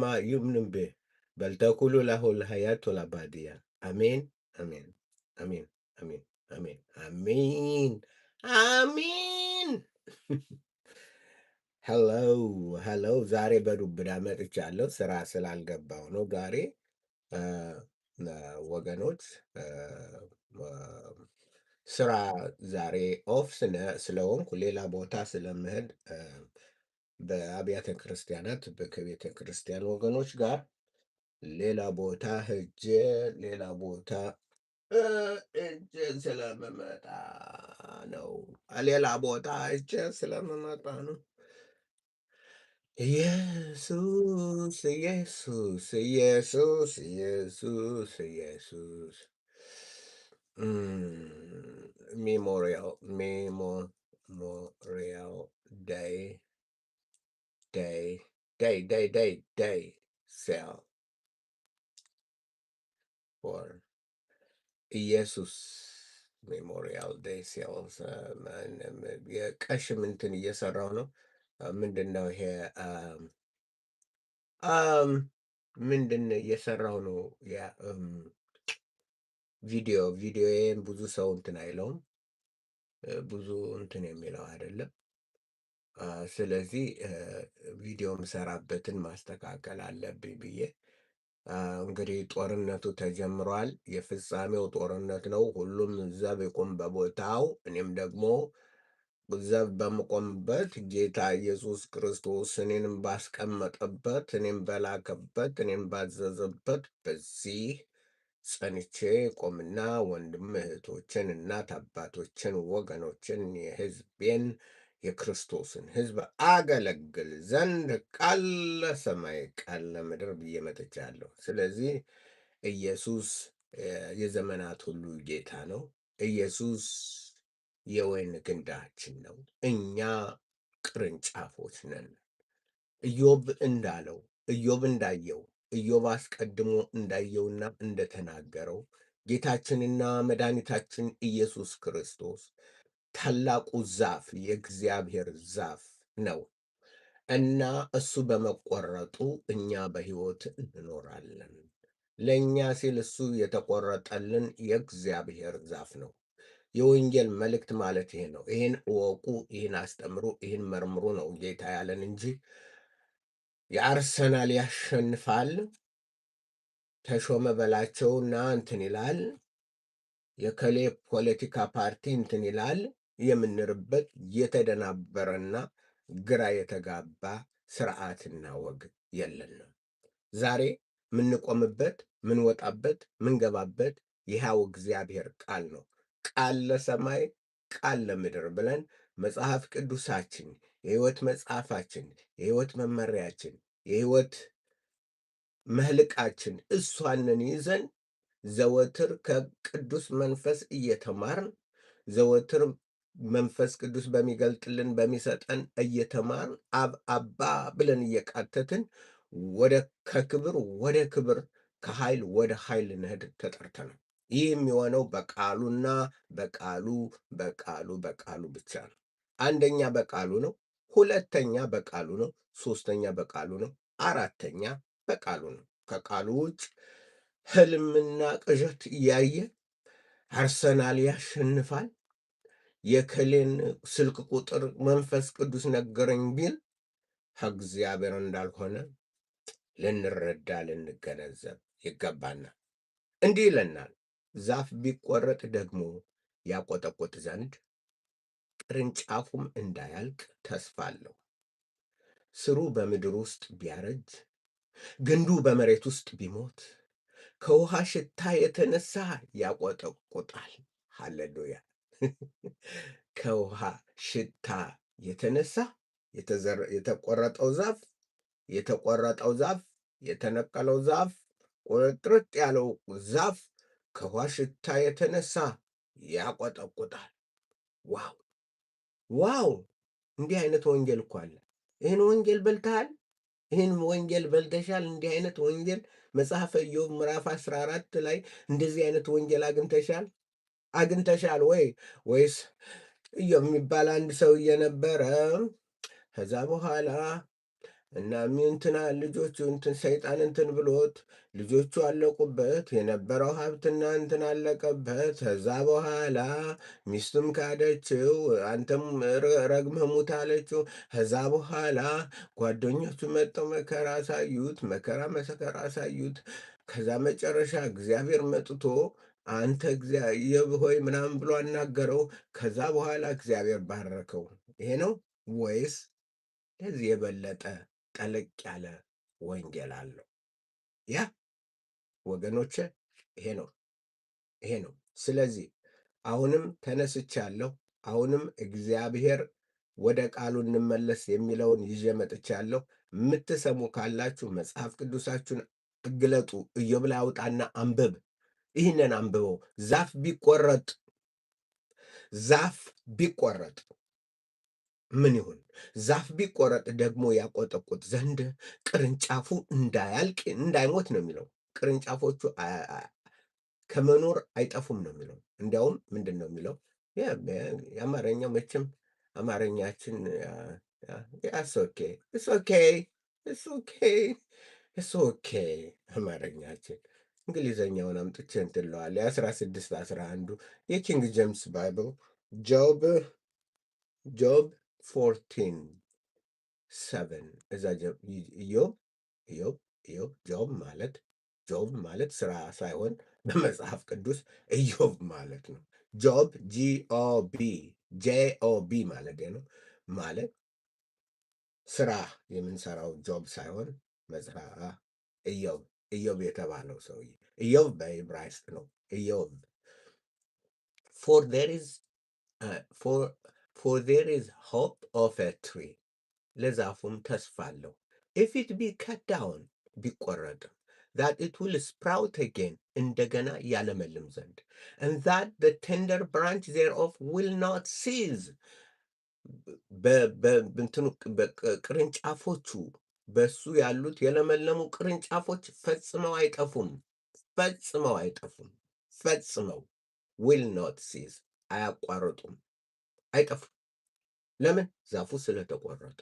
ما يؤمن به بل تكون له الحياة الأبدية. آمين آمين آمين آمين آمين آمين آمين ሄሎ ዛሬ በዱብዳ መጥቻለሁ። ስራ ስላልገባሁ ነው ዛሬ እ ወገኖች እ እ ስራ ዛሬ ኦፍ ስለሆንኩ ሌላ ቦታ ስለምሄድ በአብያተ ክርስቲያናት ከቤተ ክርስቲያን ወገኖች ጋር ሌላ ቦታ ሄጄ ሌላ ቦታ እ ሄጄ ስለምመጣ ነው። ሌላ ቦታ ሄጄ ስለምመጣ ነው። ኢየሱስ ኢየሱስ ኢየሱስ ኢየሱስ ኢየሱስ ሜሞሪያል ዴይ ዴይ ዴይ ሴል ፎር ኢየሱስ ሜሞሪያል ዴይ ሴልስ የቀሽም እንትን እየሰራው ነው። ምንድን ነው ይሄ? ምንድን እየሰራሁ ነው? ያ ቪዲዮዬን ብዙ ሰው እንትን አይለውም፣ ብዙ እንትን የሚለው አይደለም። ስለዚህ ቪዲዮ የምሰራበትን ማስተካከል አለብኝ ብዬ እንግዲህ ጦርነቱ ተጀምሯል። የፍጻሜው ጦርነት ነው። ሁሉም ዘብ ይቁም በቦታው። እኔም ደግሞ ዘብ በምቆምበት ጌታ ኢየሱስ ክርስቶስ እኔንም ባስቀመጠበት፣ እኔም በላከበት፣ እኔም ባዘዘበት በዚህ ጸንቼ ቆምና ወንድም እህቶችን፣ እናት አባቶችን፣ ወገኖችን፣ የሕዝቤን የክርስቶስን ሕዝብ አገለግል ዘንድ ቃል ለሰማይ ቃል ለምድር ብዬ መጥቻለሁ። ስለዚህ ኢየሱስ የዘመናት ሁሉ ጌታ ነው። ኢየሱስ የወይን ግንዳችን ነው። እኛ ቅርንጫፎች ነን። ኢዮብ እንዳየው ኢዮብ አስቀድሞ እንዳየውና እንደተናገረው ጌታችንና መድኃኒታችን ኢየሱስ ክርስቶስ ታላቁ ዛፍ የእግዚአብሔር ዛፍ ነው እና እሱ በመቆረጡ እኛ በሕይወት እንኖራለን። ለእኛ ሲል እሱ የተቆረጠልን የእግዚአብሔር ዛፍ ነው። የወንጌል መልእክት ማለት ይሄ ነው። ይህን እወቁ፣ ይህን አስተምሩ፣ ይህን መርምሩ ነው ጌታ ያለን እንጂ የአርሰናል ያሸንፋል ተሾመ በላቸውና እንትን ይላል፣ የከሌ ፖለቲካ ፓርቲ እንትን ይላል የምንርበት የተደናበረና ግራ የተጋባ ስርዓትና ወግ የለንም። ዛሬ ምንቆምበት፣ ምንወጣበት፣ ምንገባበት ይኸው እግዚአብሔር ቃል ነው። ቃል ለሰማይ ቃል ለምድር ብለን መጽሐፍ ቅዱሳችን፣ የሕይወት መጽሐፋችን፣ የሕይወት መመሪያችን፣ የሕይወት መልሕቃችን እሷንን ይዘን ዘወትር ከቅዱስ መንፈስ እየተማርን ዘወትር መንፈስ ቅዱስ በሚገልጥልን በሚሰጠን እየተማርን አብ አባ ብለን እየቃተትን ከክብር ወደ ክብር ከኃይል ወደ ኃይል ልንሄድ ተጠርተናል። ይህ የሚሆነው በቃሉና በቃሉ ብቻ ነው። አንደኛ በቃሉ ነው፣ ሁለተኛ በቃሉ ነው፣ ሶስተኛ በቃሉ ነው፣ አራተኛ በቃሉ ነው። ከቃሉ ውጭ ህልምና ቅዠት እያየ አርሰናል ያሸንፋል፣ የከሌን ስልክ ቁጥር መንፈስ ቅዱስ ነገረኝ ቢል ከእግዚአብሔር እንዳልሆነ ልንረዳ ልንገነዘብ ይገባናል። እንዲህ ይለናል፣ ዛፍ ቢቆረጥ ደግሞ ያቆጠቁጥ ዘንድ ቅርንጫፉም እንዳያልቅ ተስፋ አለው። ስሩ በምድር ውስጥ ቢያረጅ ግንዱ በመሬት ውስጥ ቢሞት ከውሃ ሽታ የተነሳ ያቆጠቁጣል። ሃሌሉያ! ከውሃ ሽታ የተነሳ የተቆረጠው ዛፍ የተነቀለው ዛፍ ቁርጥርጥ ያለው ዛፍ ከውሃ ሽታ የተነሳ ያቆጠቁጣል። ዋው ዋው! እንዲህ አይነት ወንጌል እኮ አለ። ይህን ወንጌል በልተሃል? ይህን ወንጌል በልተሻል? እንዲህ አይነት ወንጌል መጽሐፈ ኢዮብ ምዕራፍ 14 ላይ እንደዚህ አይነት ወንጌል አግኝተሻል ወይ? ወይስ ኢዮብ የሚባል አንድ ሰውዬ ነበረ። ከዛ በኋላ እና እንትና ልጆቹ እንትን ሰይጣን እንትን ብሎት ልጆቹ አለቁበት። የነበረው ሀብትና እንትን አለቀበት። ከዛ በኋላ ሚስቱም ካደችው፣ አንተም ረግመህ ሙት አለችው። ከዛ በኋላ ጓደኞቹ መጠው መከራ አሳዩት፣ መከራ አሳዩት። ከዛ መጨረሻ እግዚአብሔር መጥቶ አንተ ኢዮብ ሆይ ምናምን ብሎ አናገረው። ከዛ በኋላ እግዚአብሔር ባረከው። ይሄ ነው ወይስ ከዚህ የበለጠ ጠለቅ ያለ ወንጌል አለው? ያ ወገኖቼ ይሄ ነው ይሄ ነው። ስለዚህ አሁንም ተነስቻለሁ። አሁንም እግዚአብሔር ወደ ቃሉ እንመለስ የሚለውን ይዤ መጥቻለሁ። የምትሰሙ ካላችሁ መጽሐፍ ቅዱሳችሁን ግለጡ። ኢዮብ ላይ አውጣና አንብብ። ይህንን አንብበው። ዛፍ ቢቆረጥ ምን ይሁን? ዛፍ ቢቆረጥ ደግሞ ያቆጠቁጥ ዘንድ ቅርንጫፉ እንዳይሞት ነው የሚለው። ቅርንጫፎቹ ከመኖር አይጠፉም ነው የሚለው። እንዲያውም ምንድን ነው የሚለው? የአማርኛው መቼም አማርኛችን ኦኬ አማርኛችን እንግሊዘኛውን አምጥቼ እንትን እለዋለሁ። 1611 የኪንግ ጄምስ ባይብል ጆብ 14:7 እዛ ጆብ ማለት ስራ ሳይሆን በመጽሐፍ ቅዱስ ኢዮብ ማለት ነው። ጆብ ጆብ ማለት ነው። ማለት ስራ የምንሰራው ጆብ ሳይሆን ኢዮብ የተባለው ሰውዬ ኢዮብ በዕብራይስጥ ነው። ኢዮብ for there is hope of a tree ለዛፉም ተስፋ አለው if it be cut down ቢቆረጥም that it will sprout again እንደገና ያለመልም ዘንድ and that the tender branch thereof will not cease ቅርንጫፎቹ በሱ ያሉት የለመለሙ ቅርንጫፎች ፈጽመው አይጠፉም will not cease አያቋርጡም፣ አይጠፉም። ለምን? ዛፉ ስለተቆረጠ።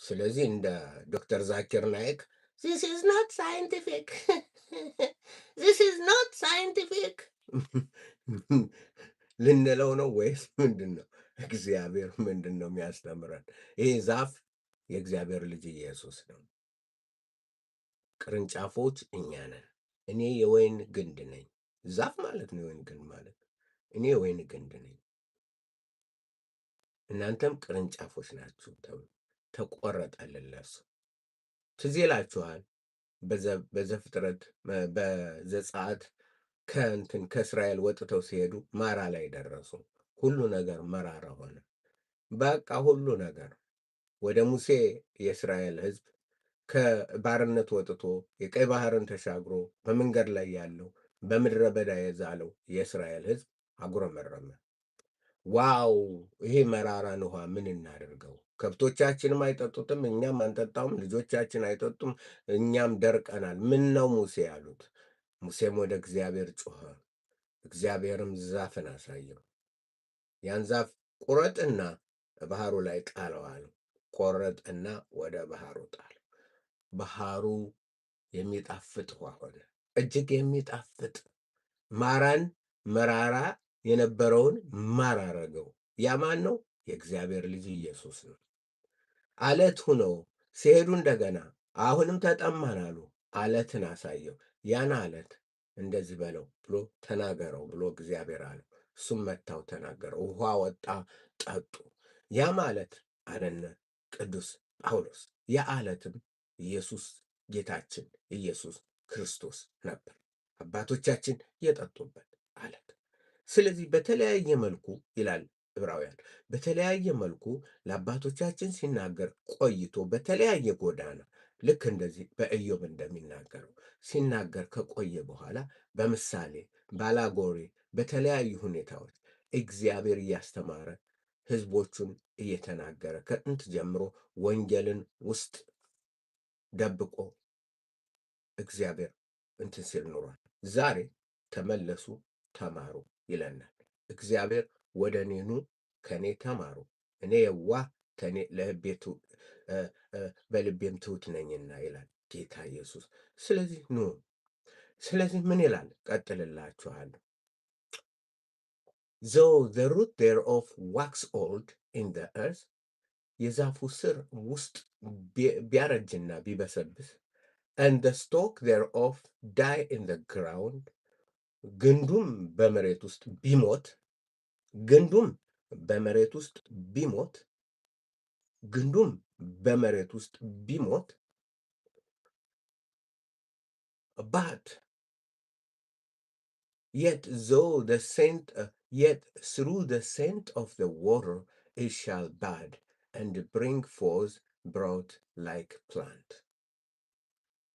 ስለዚህ እንደ ዶክተር ዛኪር ናይክ this is not scientific ልንለው ነው ወይስ ምንድን ነው? እግዚአብሔር ምንድን ነው የሚያስተምረን? ይሄ ዛፍ የእግዚአብሔር ልጅ ኢየሱስ ነው። ቅርንጫፎች እኛ ነን። እኔ የወይን ግንድ ነኝ። ዛፍ ማለት ነው የወይን ግንድ ማለት። እኔ የወይን ግንድ ነኝ፣ እናንተም ቅርንጫፎች ናችሁ ተብሎ ተቆረጠልን ለእርሱ። ትዝ ይላችኋል በዘፍጥረት በዘጸአት ከእስራኤል ወጥተው ሲሄዱ ማራ ላይ ደረሱ። ሁሉ ነገር መራራ ሆነ። በቃ ሁሉ ነገር ወደ ሙሴ የእስራኤል ሕዝብ ከባርነት ወጥቶ የቀይ ባህርን ተሻግሮ በመንገድ ላይ ያለው በምድረ በዳ የዛለው የእስራኤል ሕዝብ አጉረመረመ። ዋው! ይሄ መራራን ውሃ ምን እናደርገው? ከብቶቻችንም አይጠጡትም፣ እኛም አንጠጣውም፣ ልጆቻችን አይጠጡም፣ እኛም ደርቀናል። ምን ነው ሙሴ ያሉት? ሙሴም ወደ እግዚአብሔር ጮኸ። እግዚአብሔርም ዛፍን አሳየው። ያን ዛፍ ቁረጥና ባህሩ ላይ ጣለው አለው። ቆረጥና ወደ ባህሩ ጣለው። ባህሩ የሚጣፍጥ ውሃ ሆነ፣ እጅግ የሚጣፍጥ ማራን መራራ የነበረውን ማር አረገው። ያ ማን ነው? የእግዚአብሔር ልጅ ኢየሱስ ነው። አለት ሁነው ሲሄዱ እንደገና አሁንም ተጠማን አሉ። አለትን አሳየው። ያን አለት እንደዚህ በለው ብሎ ተናገረው ብሎ እግዚአብሔር አለው። እሱም መታው ተናገረው። ውሃ ወጣ፣ ጠጡ። ያ ማለት አለነ ቅዱስ ጳውሎስ ያ አለትም ኢየሱስ ጌታችን ኢየሱስ ክርስቶስ ነበር፣ አባቶቻችን የጠጡበት አለት። ስለዚህ በተለያየ መልኩ ይላል ዕብራውያን፣ በተለያየ መልኩ ለአባቶቻችን ሲናገር ቆይቶ በተለያየ ጎዳና ልክ እንደዚህ በኢዮብ እንደሚናገረው ሲናገር ከቆየ በኋላ በምሳሌ ባላጎሪ በተለያዩ ሁኔታዎች እግዚአብሔር እያስተማረ ሕዝቦቹን እየተናገረ ከጥንት ጀምሮ ወንጌልን ውስጥ ደብቆ እግዚአብሔር እንትን ሲል ኖሯል። ዛሬ ተመለሱ ተማሩ ይለናል እግዚአብሔር። ወደ እኔ ኑ ከእኔ ተማሩ፣ እኔ የዋህ በልቤም ትሑት ነኝና ይላል ጌታ ኢየሱስ። ስለዚህ ስለዚህ ምን ይላል? ቀጥልላችኋለሁ። though the root thereof wax old in the earth, የዛፉ ስር ውስጥ ቢያረጅና ቢበሰብስ and the stalk thereof die in the ground, ግንዱም በመሬት ውስጥ ቢሞት ግንዱም በመሬት ውስጥ ቢሞት ግንዱም በመሬት ውስጥ ቢሞት but yet through the scent of the water it shall bud and bring forth broad like plant.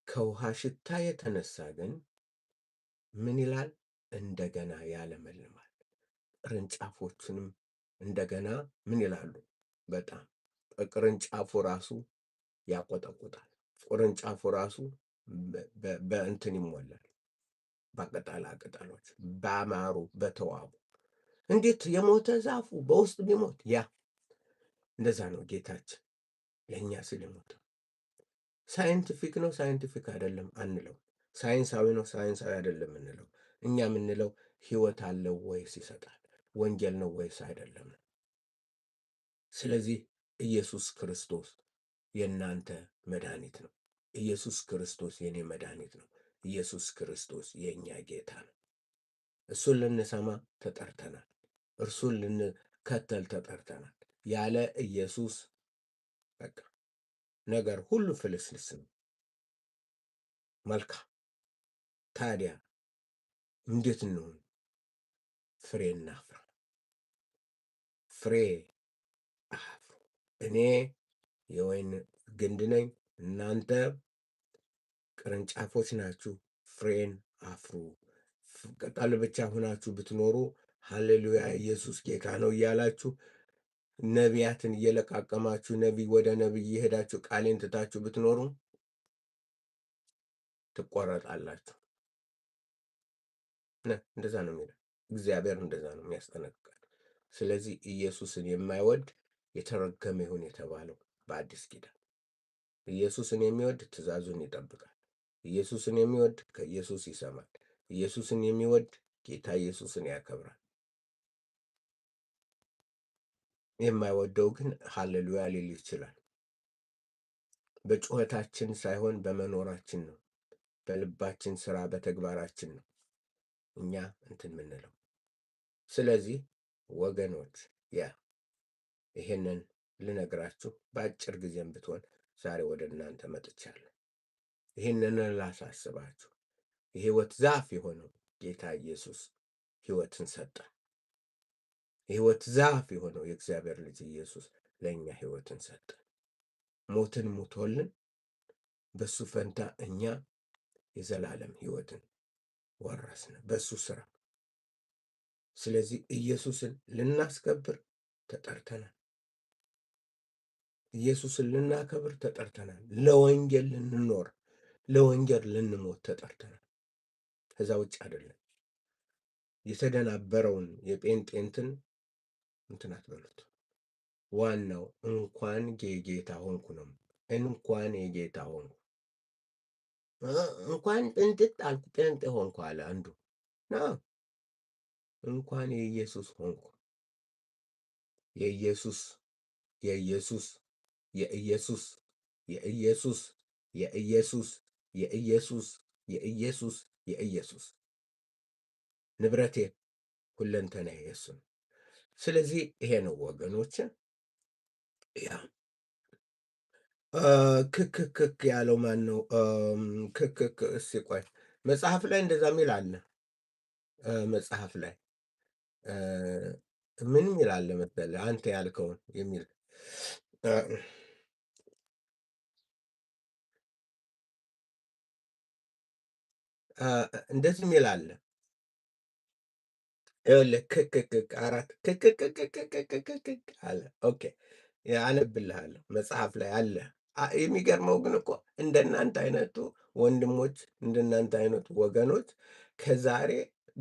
ከውሃ ሽታ የተነሳ ግን ምን ይላል? እንደገና ያለመልማል። ቅርንጫፎቹንም እንደገና ምን ይላሉ? በጣም ቅርንጫፉ ራሱ ያቆጠቁጣል። ቅርንጫፉ ራሱ በእንትን ይሞላል፣ በቅጠላ ቅጠሎች ባማሩ በተዋቡ። እንዴት የሞተ ዛፉ በውስጥ ቢሞት ያ እንደዛ ነው ጌታችን ለእኛ ሲል ሞተ። ሳይንቲፊክ ነው ሳይንቲፊክ አይደለም አንለው፣ ሳይንሳዊ ነው ሳይንሳዊ አይደለም እንለው። እኛ የምንለው ህይወት አለው ወይስ ይሰጣል፣ ወንጌል ነው ወይስ አይደለም ነው። ስለዚህ ኢየሱስ ክርስቶስ የእናንተ መድኃኒት ነው። ኢየሱስ ክርስቶስ የኔ መድኃኒት ነው። ኢየሱስ ክርስቶስ የእኛ ጌታ ነው። እሱን ልንሰማ ተጠርተናል። እርሱን ልንከተል ተጠርተናል። ያለ ኢየሱስ በቃ ነገር ሁሉ ፍልስልስ ነው። መልካም ታዲያ እንዴት እንሆን? ፍሬ እናፍራ። ፍሬ አፍሩ። እኔ የወይን ግንድ ነኝ፣ እናንተ ቅርንጫፎች ናችሁ። ፍሬን አፍሩ። ቅጠል ብቻ ሆናችሁ ብትኖሩ ሃሌሉያ ኢየሱስ ጌታ ነው እያላችሁ ነቢያትን እየለቃቀማችሁ ነቢይ ወደ ነቢይ እየሄዳችሁ ቃሌን ትታችሁ ብትኖሩ ትቆረጣላችሁ። እንደዛ ነው የሚለው እግዚአብሔር፣ እንደዛ ነው የሚያስጠነቅቃል። ስለዚህ ኢየሱስን የማይወድ የተረገመ ይሁን የተባለው በአዲስ ኪዳን። ኢየሱስን የሚወድ ትእዛዙን ይጠብቃል። ኢየሱስን የሚወድ ከኢየሱስ ይሰማል። ኢየሱስን የሚወድ ጌታ ኢየሱስን ያከብራል። የማይወደው ግን ሃሌሉያ ሊል ይችላል። በጩኸታችን ሳይሆን በመኖራችን ነው፣ በልባችን ስራ፣ በተግባራችን ነው እኛ እንትን የምንለው። ስለዚህ ወገኖች ይሄንን ልነግራችሁ በአጭር ጊዜም ብትሆን ዛሬ ወደ እናንተ መጥቻለሁ። ይህንን ላሳስባችሁ። የህይወት ዛፍ የሆነው ጌታ ኢየሱስ ህይወትን ሰጠን። የህይወት ዛፍ የሆነው የእግዚአብሔር ልጅ ኢየሱስ ለእኛ ህይወትን ሰጠን። ሞትን ሙቶልን በሱ ፈንታ እኛ የዘላለም ህይወትን ወረስን በሱ ስራ። ስለዚህ ኢየሱስን ልናስከብር ተጠርተናል። ኢየሱስን ልናከብር ተጠርተናል። ለወንጌል ልንኖር፣ ለወንጌል ልንሞት ተጠርተናል። ከዛ ውጭ አይደለም። የተደናበረውን የጴንጤንትን እንትን አትበሉት። ዋናው እንኳን የጌታ ሆንኩ ነው። እንኳን የጌታ ሆንኩ፣ እንኳን ጥንጥጥ አልኩ ጴንጤ ሆንኩ አለ አንዱ። እንኳን የኢየሱስ ሆንኩ። የኢየሱስ የኢየሱስ የኢየሱስ የኢየሱስ የኢየሱስ የኢየሱስ የኢየሱስ የኢየሱስ ንብረቴ ሁለንተና የሱ ነው። ስለዚህ ይሄ ነው ወገኖች። ያ ክክክክ ያለው ማን ነው? ክክክ እስኪ ቆይ መጽሐፍ ላይ እንደዛ ሚል አለ። መጽሐፍ ላይ ምን ሚል አለ መሰለህ? አንተ ያልከውን የሚል እንደዚህ ሚል አለ። ይኸውልህ ክክክክ አራት ክክክክክክክክ አለ። ኦኬ አነብልሃለሁ፣ መጽሐፍ ላይ አለ። የሚገርመው ግን እኮ እንደናንተ አይነቱ ወንድሞች፣ እንደናንተ አይነቱ ወገኖች ከዛሬ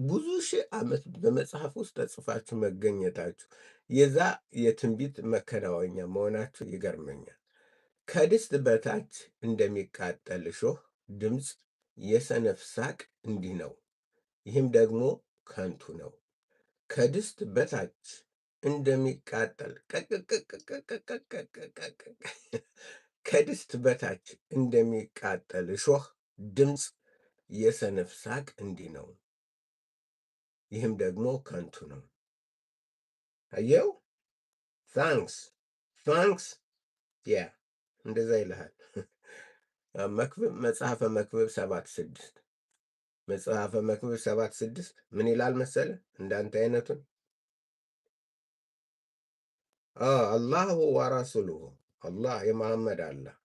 ብዙ ሺህ ዓመት በመጽሐፍ ውስጥ ተጽፋችሁ መገኘታችሁ፣ የዛ የትንቢት መከናወኛ መሆናችሁ ይገርመኛል። ከድስት በታች እንደሚቃጠል እሾህ ድምፅ የሰነፍ ሳቅ እንዲህ ነው፣ ይህም ደግሞ ከንቱ ነው። ከድስት በታች እንደሚቃጠል ከድስት በታች እንደሚቃጠል እሾህ ድምፅ የሰነፍ ሳቅ እንዲህ ነው፣ ይህም ደግሞ ከንቱ ነው። አየው? ታንክስ ያ እንደዛ ይልሃል። መጽሐፈ መክብብ 7:6 መጽሐፈ መክብብ 7:6 ምን ይላል መሰለ? እንዳንተ አይነቱን አላሁ ወረሱሉሁ አላህ የመሐመድ አላህ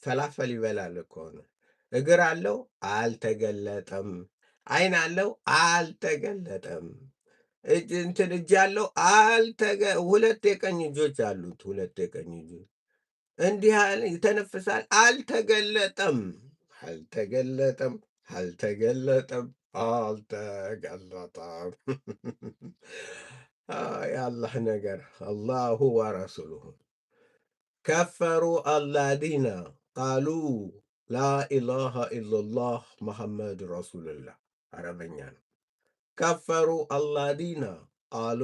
ፈላፈል ይበላል እኮ ነው። እግር አለው አልተገለጠም። ዓይን አለው አልተገለጠም። እጅ አለው ሁለት የቀኝ እጆች አሉት። ሁለት የቀኝ እጆች እንዲህ ይተነፍሳል። አልተገለጠም። የአላህ ነገር አላሁ ወረሱሉሁ ከፈሩ አላዚነ ቃሉ ላኢላሃ ኢለላህ መሐመድ ረሱሉላህ። አረበኛ ነው። ከፈሩ አላዚነ ቃሉ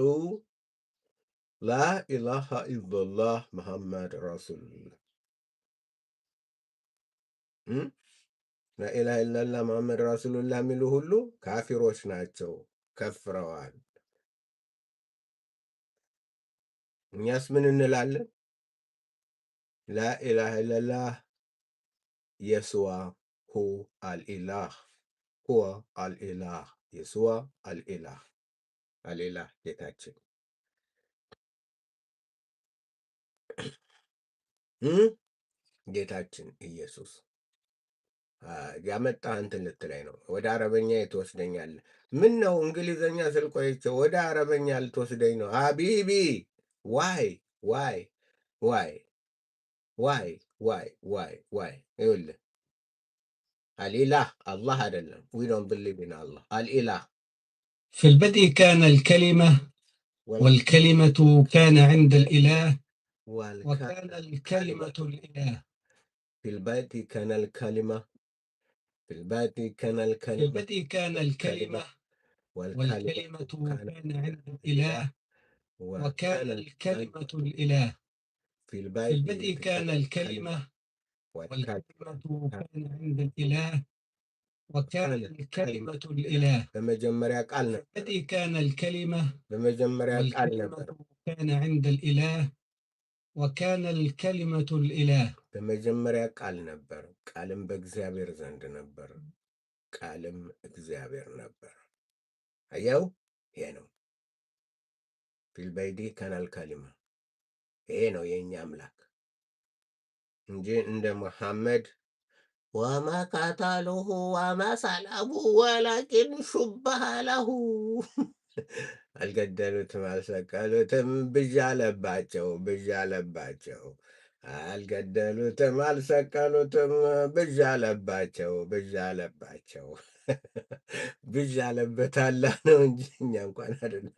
ላኢላሃ ኢለላህ መሐመድ ረሱሉላህ። ላኢላሃ ኢለላህ መሐመድ ረሱሉላህ የሚሉ ሁሉ ካፊሮች ናቸው፣ ከፍረዋል። እኛስ ምን እንላለን? ላኢላሃ ኢለላህ የስዋ ሁ አልኢላህ ሁወ አልኢላህ የስዋ አልኢላህ አልኢላህ ጌታችን ጌታችን ኢየሱስ ያመጣህ እንትን ልትለኝ ነው። ወደ አረበኛ ትወስደኛለህ? ምን ነው እንግሊዘኛ ስል ቆይቼ ወደ አረበኛ ልትወስደኝ ነው? ሀቢቢ ዋይ ይኸውልህ አልኢላህ አላህ አይደለም። ዊ ዶንት ብሊቭ ኢን አላህ። አልኢላህ في البدء كان الكلمة والكلمة كان عند الإله وكان الكلمة الإله. في البدء كان الكلمة والكلمة كان عند الإله وكان الكلمة الإله. في البدء كان الكلمة والكلمة كان عند الإله وكان الكلمة الإله. በመጀመሪያ ቃል ነበር። في البدء كان الكلمة በመጀመሪያ ቃል ነበር። والكلمة كان عند الإله وكان الكلمة الإله. በመጀመሪያ ቃል ነበር፣ ቃልም በእግዚአብሔር ዘንድ ነበር፣ ቃልም እግዚአብሔር ነበር። አየው? ይሄ ነው ፊልበይዲ ከናል ካሊማ። ይሄ ነው የእኛ አምላክ እንጂ እንደ መሐመድ ወማ ቀተሉሁ ወማ ሰለቡሁ ወላኪን ሹበሀ ለሁ አልገደሉትም፣ አልሰቀሉትም፣ ብዥ አለባቸው። አልገደሉትም፣ አልሰቀሉትም፣ ብዥ አለባቸው። ብዥ አለበት አላህ ነው እንጂ እኛ እንኳን አይደለም።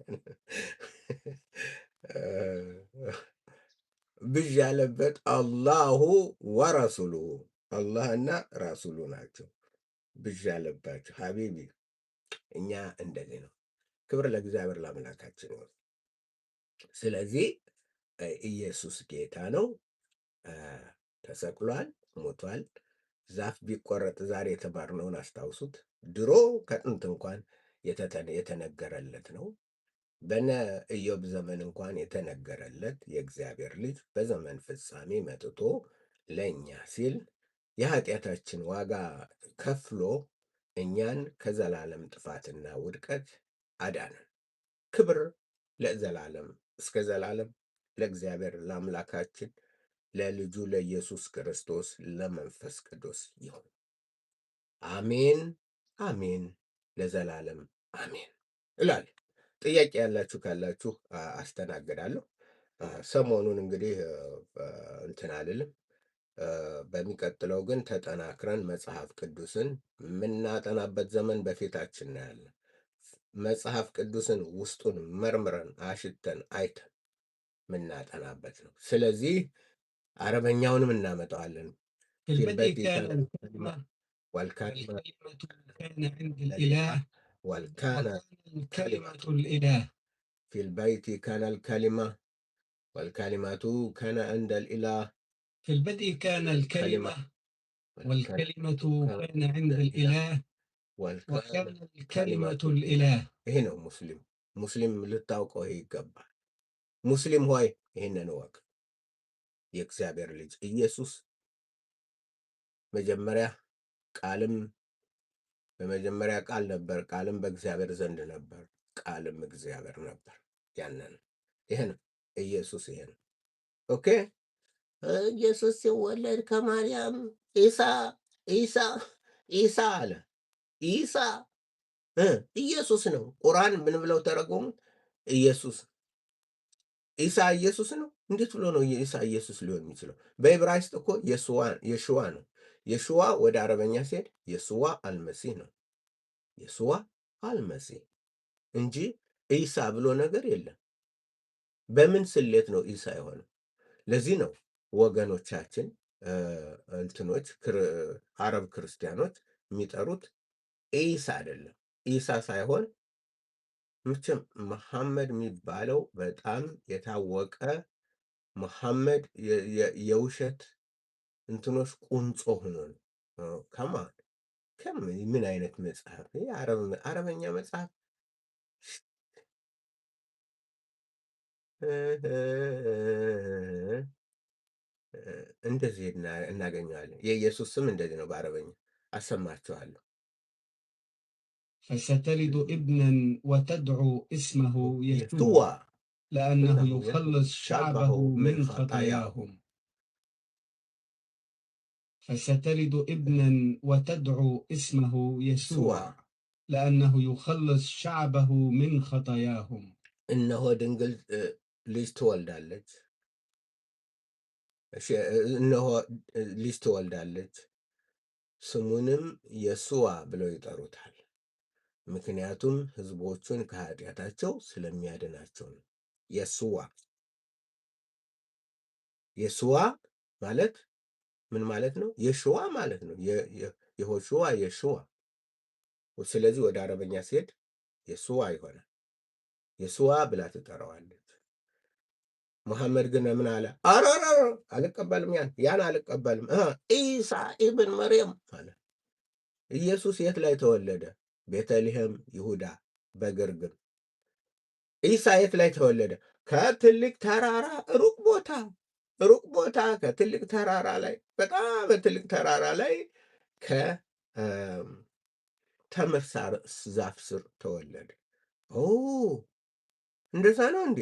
ብዥ ያለበት አላሁ ወረሱሉ አላህና ራሱሉ ናቸው። ብዥ ያለባቸው ሀቢቢ፣ እኛ እንደዚህ ነው። ክብር ለእግዚአብሔር ለአምላካችን ነው። ስለዚህ ኢየሱስ ጌታ ነው። ተሰቅሏል፣ ሞቷል። ዛፍ ቢቆረጥ ዛሬ የተማርነውን አስታውሱት። ድሮ ከጥንት እንኳን የተነገረለት ነው። በነ ኢዮብ ዘመን እንኳን የተነገረለት የእግዚአብሔር ልጅ በዘመን ፍጻሜ መጥቶ ለእኛ ሲል የኃጢአታችን ዋጋ ከፍሎ እኛን ከዘላለም ጥፋትና ውድቀት አዳነን። ክብር ለዘላለም እስከ ዘላለም ለእግዚአብሔር ለአምላካችን ለልጁ ለኢየሱስ ክርስቶስ ለመንፈስ ቅዱስ ይሁን። አሜን አሜን፣ ለዘላለም አሜን እላለሁ። ጥያቄ ያላችሁ ካላችሁ አስተናግዳለሁ። ሰሞኑን እንግዲህ እንትን አልልም። በሚቀጥለው ግን ተጠናክረን መጽሐፍ ቅዱስን የምናጠናበት ዘመን በፊታችን ነው ያለ። መጽሐፍ ቅዱስን ውስጡን መርምረን አሽተን አይተን የምናጠናበት ነው። ስለዚህ አረበኛውንም እናመጣዋለን። في في البدء البدء كان كان الكلمة الكلمة والكلمة والكلمة كان عند الإله الإله والكان وكان كلمة الكلمة الإله. في البيت كان الكلمة والكلمة كان عند الإله في البدء كان والكلمة الكلمة والكلمة كان عند الإله الإله والكان وكان كلمة الكلمة الإله. ይሄ ነው ሙስሊም ልታውቀው ይሄ ይገባል። ሙስሊም ሆይ ይህንን እወቅ። የእግዚአብሔር ልጅ ኢየሱስ መጀመሪያ ቃልም በመጀመሪያ ቃል ነበር፣ ቃልም በእግዚአብሔር ዘንድ ነበር፣ ቃልም እግዚአብሔር ነበር። ያንን ይሄ ነው ኢየሱስ። ይሄ ነው ኦኬ። ኢየሱስ ሲወለድ ከማርያም ኢሳ አለ። ኢሳ ኢየሱስ ነው። ቁርአን ምን ብለው ተረጎሙት? ኢየሱስ ኢሳ ኢየሱስ ነው። እንዴት ብሎ ነው ኢሳ ኢየሱስ ሊሆን የሚችለው? በዕብራይስጥ እኮ የሽዋ ነው። የሽዋ ወደ አረበኛ ሲሄድ የስዋ አልመሲህ ነው። የስዋ አልመሲህ እንጂ ኢሳ ብሎ ነገር የለም። በምን ስሌት ነው ኢሳ የሆነው? ለዚህ ነው ወገኖቻችን እንትኖች አረብ ክርስቲያኖች የሚጠሩት ኢሳ አይደለም። ኢሳ ሳይሆን መቼም መሐመድ የሚባለው በጣም የታወቀ መሐመድ የውሸት እንትኖች ቁንጮ ሆኖ ነው። ከማን ምን አይነት መጽሐፍ? አረበኛ መጽሐፍ እንደዚህ እናገኘዋለን። የኢየሱስ ስም እንደዚህ ነው በአረበኛ። አሰማችኋለሁ። فستلد ابنا وتدعو اسمه يسوع لأنه يخلص شعبه من خطاياهم. فستلد ابنا وتدعو اسمه يسوع لأنه يخلص شعبه من خطاياهم. إنه ድንግል ልጅ ትወልዳለች። እነሆ ልጅ ትወልዳለች፣ ስሙንም የሱዋ ብለው ይጠሩታል። ምክንያቱም ሕዝቦቹን ከኃጢአታቸው ስለሚያድናቸው ነው። የሱዋ ማለት ምን ማለት ነው? የሽዋ ማለት ነው። የሆሽዋ። ስለዚህ ወደ አረበኛ ሲሄድ የሱዋ ይሆናል። የሱዋ ብላ ትጠራዋለች። መሐመድ ግን ምን አለ? አልቀበልም፣ ያን አልቀበልም። ኢሳ ኢብን መርየም አለ። ኢየሱስ የት ላይ ተወለደ? ቤተልሔም ይሁዳ በግርግም። ኢሳ የት ላይ ተወለደ? ከትልቅ ተራራ ሩቅ ቦታ ከትልቅ ተራራ ላይ በጣም በትልቅ ተራራ ላይ ከተምር ዛፍ ስር ተወለደ። እንደዛ ነው እንዴ?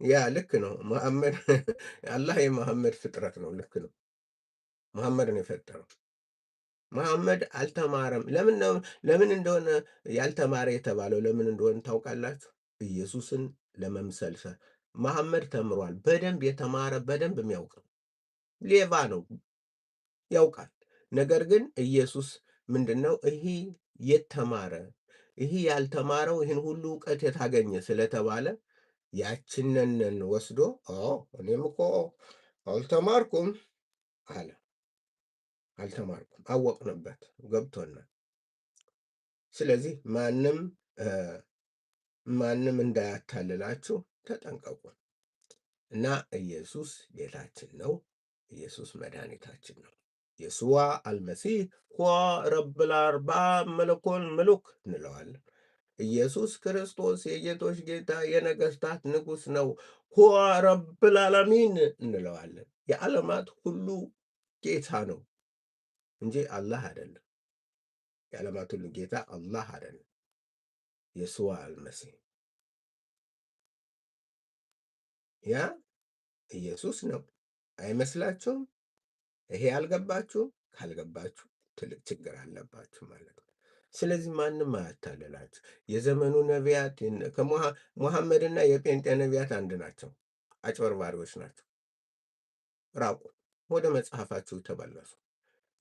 ያ ልክ ነው። መሐመድ አላህ የመሐመድ ፍጥረት ነው። ልክ ነው። መሐመድ ነው የፈጠረው። መሐመድ አልተማረም። ለምን እንደሆነ ያልተማረ የተባለው ለምን እንደሆነ ታውቃላችሁ? ኢየሱስን ለመምሰል መሐመድ ተምሯል። በደንብ የተማረ በደንብ የሚያውቅ ሌባ ነው፣ ያውቃል። ነገር ግን ኢየሱስ ምንድነው? ይሄ የተማረ ይሄ ያልተማረው ይህን ሁሉ እውቀት የታገኘ ስለተባለ ያችንን ወስዶ እኔም እኮ አልተማርኩም አለ። አልተማርኩም፣ አወቅንበት፣ ገብቶናል። ስለዚህ ማንም እንዳያታልላችሁ ተጠንቀቁ። እና ኢየሱስ ጌታችን ነው። ኢየሱስ መድኃኒታችን ነው። የሱዋ አልመሲህ ሁዋ ረብል አርባብ መለኮል ምሉክ እንለዋለን። ኢየሱስ ክርስቶስ የጌቶች ጌታ የነገስታት ንጉሥ ነው። ሁዋ ረብል ዓለሚን እንለዋለን። የዓለማት ሁሉ ጌታ ነው እንጂ አላህ አይደለም። የዓለማት ሁሉ ጌታ አላህ አይደለም። የሱዋ አልመሲህ ያ ኢየሱስ ነው። አይመስላችሁም? ይሄ አልገባችሁም? ካልገባችሁ ትልቅ ችግር አለባችሁ ማለት ነው። ስለዚህ ማንም አያታልላችሁ። የዘመኑ ነቢያት ሙሐመድና የጴንጤ ነቢያት አንድ ናቸው። አጭበርባሪዎች ናቸው። ራቁ። ወደ መጽሐፋችሁ ተመለሱ።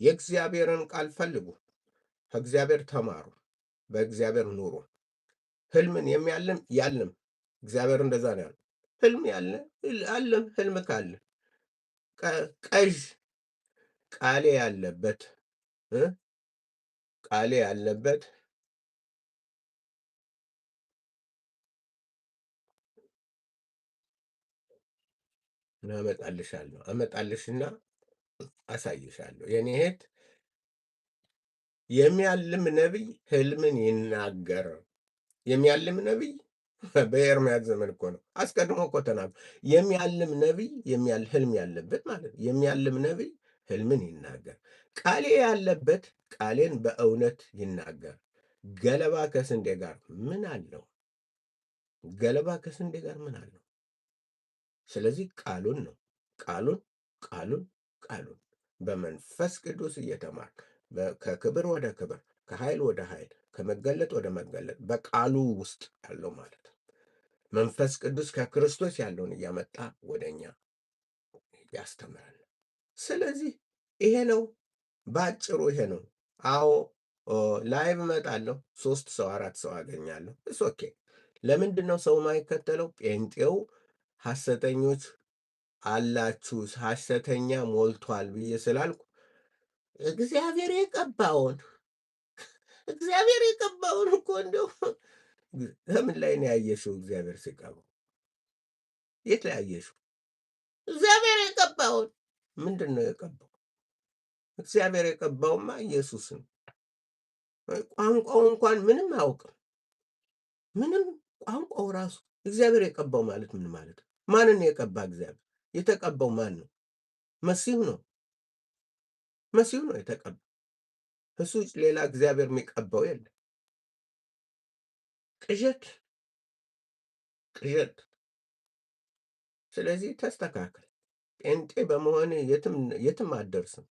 የእግዚአብሔርን ቃል ፈልጉ። ከእግዚአብሔር ተማሩ። በእግዚአብሔር ኑሩ። ህልምን የሚያልም ያልም፣ እግዚአብሔር እንደዛ ነው ያለው። ህልም ያለ አለም ህልም ካለ ቀዥ ቃሌ ያለበት እ ቃሌ ያለበት አመጣልሽና አሳይሻለሁ። የኔ እህት የሚያልም ነቢይ ህልምን ይናገር። የሚያልም ነቢይ በኤርምያስ ዘመን እኮ ነው። አስቀድሞ እኮ ተናግሮ የሚያልም ነቢይ ህልም ያለበት ማለት ነው። የሚያልም ነቢይ ህልምን ይናገር። ቃሌ ያለበት ቃሌን በእውነት ይናገር። ገለባ ከስንዴ ጋር ምን አለው? ገለባ ከስንዴ ጋር ምን አለው? ስለዚህ ቃሉን ነው ቃሉን ቃሉን ቃሉን በመንፈስ ቅዱስ እየተማር ከክብር ወደ ክብር ከኃይል ወደ ኃይል ከመገለጥ ወደ መገለጥ በቃሉ ውስጥ ያለው ማለት ነው። መንፈስ ቅዱስ ከክርስቶስ ያለውን እያመጣ ወደኛ ያስተምራል። ስለዚህ ይሄ ነው በአጭሩ ይሄ ነው። አዎ ላይቭ እመጣለሁ። 3 ሰው 4 ሰው አገኛለሁ። እስ ኦኬ። ለምንድን ነው ሰው ማይከተለው? ጴንጤው ሐሰተኞች አላችሁ ሐሰተኛ ሞልቷል ብዬ ስላልኩ እግዚአብሔር የቀባውን እኮ እንደው ለምን ላይ ነው ያየሽው? እግዚአብሔር ሲቀባው የት ላይ ያየሽው? እግዚአብሔር የቀባውን ምንድን ነው የቀባው? እግዚአብሔር የቀባውማ ኢየሱስን ቋንቋው እንኳን ምንም አያውቅም። ምንም ቋንቋው ራሱ እግዚአብሔር የቀባው ማለት ምን ማለት ነው? ማንን የቀባ እግዚአብሔር? የተቀባው ማን ነው? መሲሁ ነው። መሲሁ ነው የተቀባው። እሱ ሌላ እግዚአብሔር የሚቀባው የለም። ቅዠት ቅዠት። ስለዚህ ተስተካከል። ጴንጤ በመሆን የትም አትደርስም።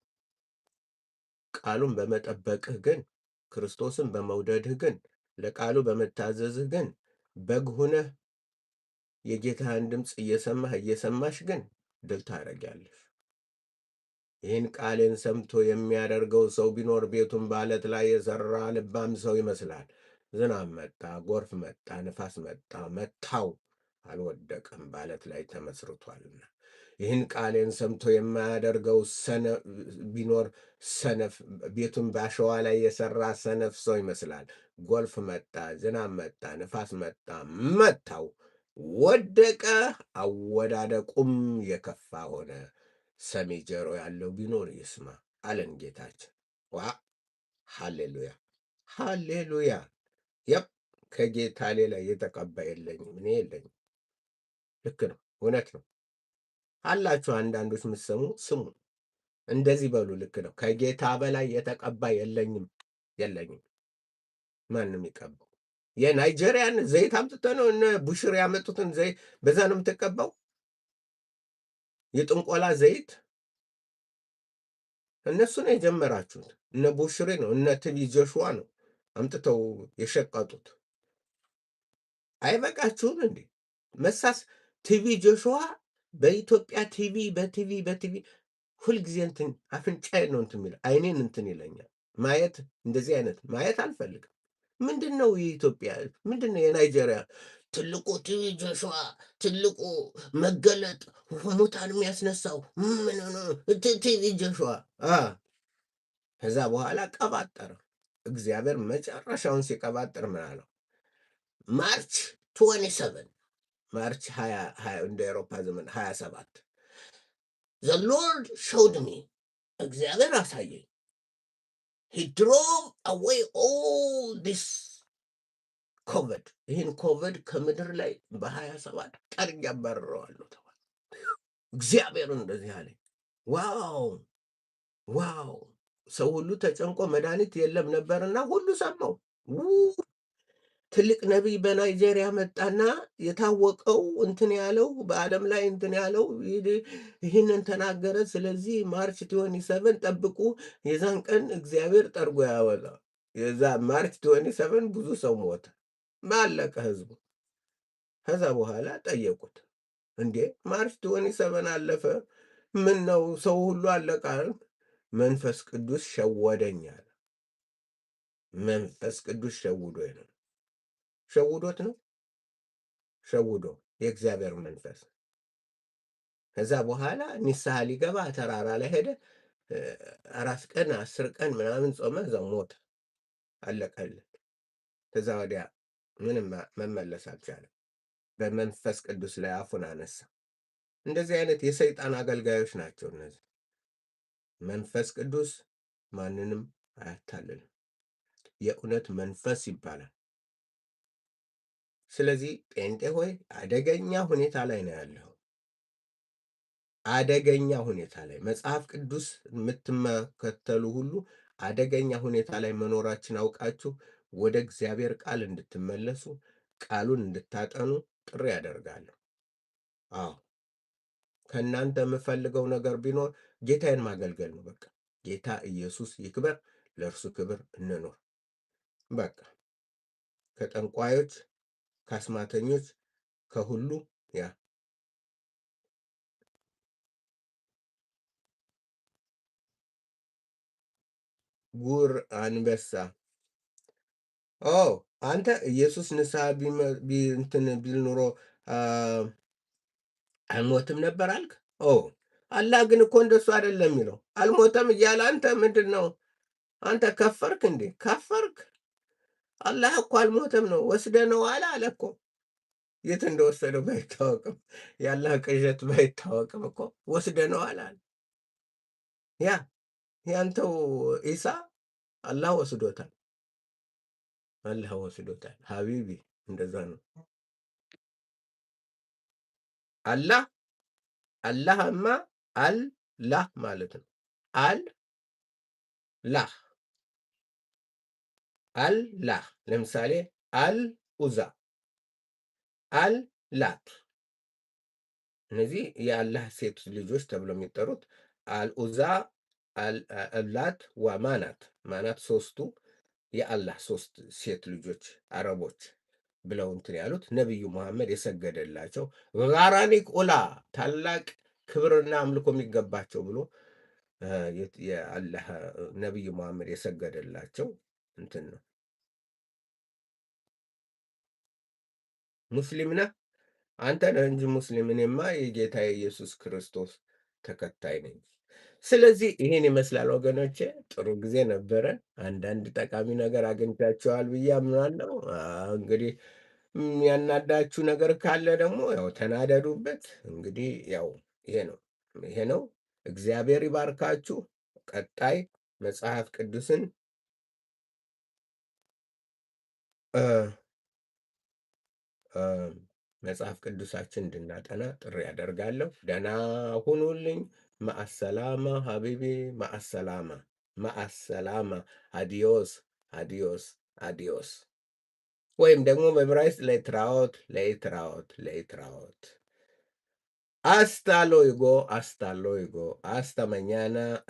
ቃሉን በመጠበቅህ ግን ክርስቶስን በመውደድህ ግን ለቃሉ በመታዘዝህ ግን በግ ሁነህ የጌታህን ድምፅ እየሰማሽ ግን ድል ታደርጊያለሽ። ይህን ቃሌን ሰምቶ የሚያደርገው ሰው ቢኖር ቤቱን በዓለት ላይ የሠራ ልባም ሰው ይመስላል። ዝናብ መጣ፣ ጎርፍ መጣ፣ ንፋስ መጣ፣ መታው፣ አልወደቀም፣ በዓለት ላይ ተመስርቷልና። ይህን ቃሌን ሰምቶ የማያደርገው ቢኖር ሰነፍ ቤቱን በአሸዋ ላይ የሠራ ሰነፍ ሰው ይመስላል። ጎርፍ መጣ፣ ዝናብ መጣ፣ ንፋስ መጣ፣ መታው፣ ወደቀ፣ አወዳደቁም የከፋ ሆነ። ሰሚ ጆሮ ያለው ቢኖር ይስማ አለን ጌታችን። ሃሌሉያ ሃሌሉያ። ያብ ከጌታ ሌላ የተቀባ የለኝም፣ እኔ የለኝም። ልክ ነው፣ እውነት ነው አላችሁ። አንዳንዶች የምትሰሙ ስሙ፣ እንደዚህ በሉ። ልክ ነው። ከጌታ በላይ የተቀባ የለኝም፣ የለኝም። ማንም ይቀባው። የናይጄሪያን ዘይት አምጥተህ ነው እነ ቡሽር ያመጡትን ዘይት በዛ ነው የምትቀባው? የጥንቆላ ዘይት እነሱ ነው የጀመራችሁት። እነ ቡሽሬ ነው እነ ቲቪ ጆሹዋ ነው አምጥተው የሸቀጡት። አይበቃችሁም እንዴ መሳስ? ቲቪ ጆሹዋ በኢትዮጵያ በቲቪ ሁልጊዜ እንትን አፍንጫዬ ነው እንትን የሚለው አይኔን እንትን ይለኛል። ማየት እንደዚህ አይነት ማየት አልፈልግም። ምንድን ነው የኢትዮጵያ ምንድን ነው የናይጄሪያ ትልቁ ቲቪ ጆሹዋ ትልቁ መገለጥ ሙታን የሚያስነሳው ቲቪ ጆሹዋ። ከዛ በኋላ ቀባጠረ። እግዚአብሔር መጨረሻውን ሲቀባጠር ምን አለው? ማርች 27 ማርች 20 እንደ አውሮፓ ዘመን 27 the Lord showed me እግዚአብሔር አሳየኝ። he drove away all this ኮቪድ ይህን ኮቪድ ከምድር ላይ በ27 ጠርግ ያባረረዋለሁ ተባለ። እግዚአብሔር እንደዚህ አለኝ። ዋው! ሰው ሁሉ ተጨንቆ መድኃኒት የለም ነበርና ሁሉ ሰማው። ትልቅ ነቢይ በናይጄሪያ መጣና የታወቀው እንትን ያለው በዓለም ላይ እንትን ያለው ይህንን ተናገረ። ስለዚህ ማርች 27 ጠብቁ፣ የዛን ቀን እግዚአብሔር ጠርጎ ያወጣ። የዛ ማርች 27 ብዙ ሰው ሞተ፣ ባለቀ ህዝቡ። ከዛ በኋላ ጠየቁት፣ እንዴ ማርች 27 አለፈ፣ ምን ነው ሰው ሁሉ አለቃል? መንፈስ ቅዱስ ሸወደኛል። መንፈስ ቅዱስ ሸውዶት ነው ሸውዶ የእግዚአብሔር መንፈስ። ከዛ በኋላ ንስሐ ሊገባ ተራራ ላይ ሄደ። 4 ቀን 10 ቀን ምናምን ጾመ፣ እዛው ሞተ፣ አለቀለት። ከዛ ወዲያ ምንም መመለስ አልቻለም። በመንፈስ ቅዱስ ላይ አፉን አነሳ። እንደዚህ አይነት የሰይጣን አገልጋዮች ናቸው እነዚህ። መንፈስ ቅዱስ ማንንም አያታልልም። የእውነት መንፈስ ይባላል። ስለዚህ ጴንጤ ሆይ አደገኛ ሁኔታ ላይ ነው ያለው። አደገኛ ሁኔታ ላይ መጽሐፍ ቅዱስ የምትመከተሉ ሁሉ አደገኛ ሁኔታ ላይ መኖራችን አውቃችሁ ወደ እግዚአብሔር ቃል እንድትመለሱ ቃሉን እንድታጠኑ ጥሪ ያደርጋለሁ። አዎ ከእናንተ የምፈልገው ነገር ቢኖር ጌታዬን ማገልገል ነው። በቃ ጌታ ኢየሱስ ይክበር፣ ለእርሱ ክብር እንኖር። በቃ ከጠንቋዮች፣ ከአስማተኞች፣ ከሁሉ ያ ጉር አንበሳ አንተ ኢየሱስ ንስሐ እንትን ቢል ኑሮ አልሞትም ነበር አልክ። አላህ ግን እኮ እንደሱ አይደለም የሚለው። አልሞተም እያለ አንተ ምንድን ነው? አንተ ከፈርክ እንዴ? ከፈርክ። አላህ እኮ አልሞተም ነው፣ ወስደነዋል አለ እኮ። የት እንደወሰደው ባይታወቅም፣ የአላህ ቅዠት ባይታወቅም እኮ ወስደነዋል አለ። ያንተው ኢሳ አላህ ወስዶታል። አላህ ወስዶታል ሀቢቢ። እንደዛ ነው። አላህማ አላህ ማለት ነው። አላህ ለምሳሌ አልኡዛ፣ አልላት፣ እነዚህ የአላህ ሴት ልጆች ተብለው የሚጠሩት አልኡዛ፣ አልላት ወማናት። ማናት ሶስቱ የአላህ 3 ሴት ልጆች አረቦች ብለው እንትን ያሉት ነቢዩ መሐመድ የሰገደላቸው ጋራኒክ ኡላ ታላቅ ክብርና አምልኮ የሚገባቸው ብሎ የአላህ ነቢዩ መሐመድ የሰገደላቸው እንትን ነው። ሙስሊም ነህ አንተ ነህ እንጂ ሙስሊም፣ እኔማ የጌታ የኢየሱስ ክርስቶስ ተከታይ ነኝ። ስለዚህ ይሄን ይመስላል ወገኖቼ። ጥሩ ጊዜ ነበረ። አንዳንድ ጠቃሚ ነገር አግኝታችኋል ብዬ አምናለሁ። እንግዲህ ያናዳችሁ ነገር ካለ ደግሞ ያው ተናደዱበት። እንግዲህ ያው ይሄ ነው። እግዚአብሔር ይባርካችሁ። ቀጣይ መጽሐፍ ቅዱስን መጽሐፍ ቅዱሳችን እንድናጠና ጥሪ ያደርጋለሁ። ደህና ሁኑልኝ። ማአሰላማ ሀቢቢ፣ ማአሰላማ፣ አዲዮስ፣ አዲዮስ፣ አዲዮስ። ወይም ደግሞ በዕብራይስጥ ለይትራኦት። አስታሎይጎ፣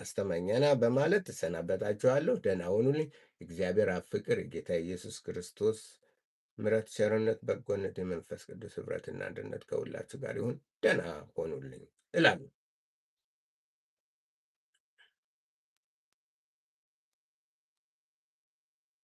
አስተመኛና በማለት እሰናበታችኋለሁ። ደህና ሁኑልኝ። እግዚአብሔር አብ ፍቅር፣ የጌታ ኢየሱስ ክርስቶስ ምሕረት፣ ቸርነት፣ በጎነት፣ የመንፈስ ቅዱስ ኅብረትና አንድነት ከሁላችሁ ጋር ይሁን። ደህና ሆኑልኝ እላለሁ።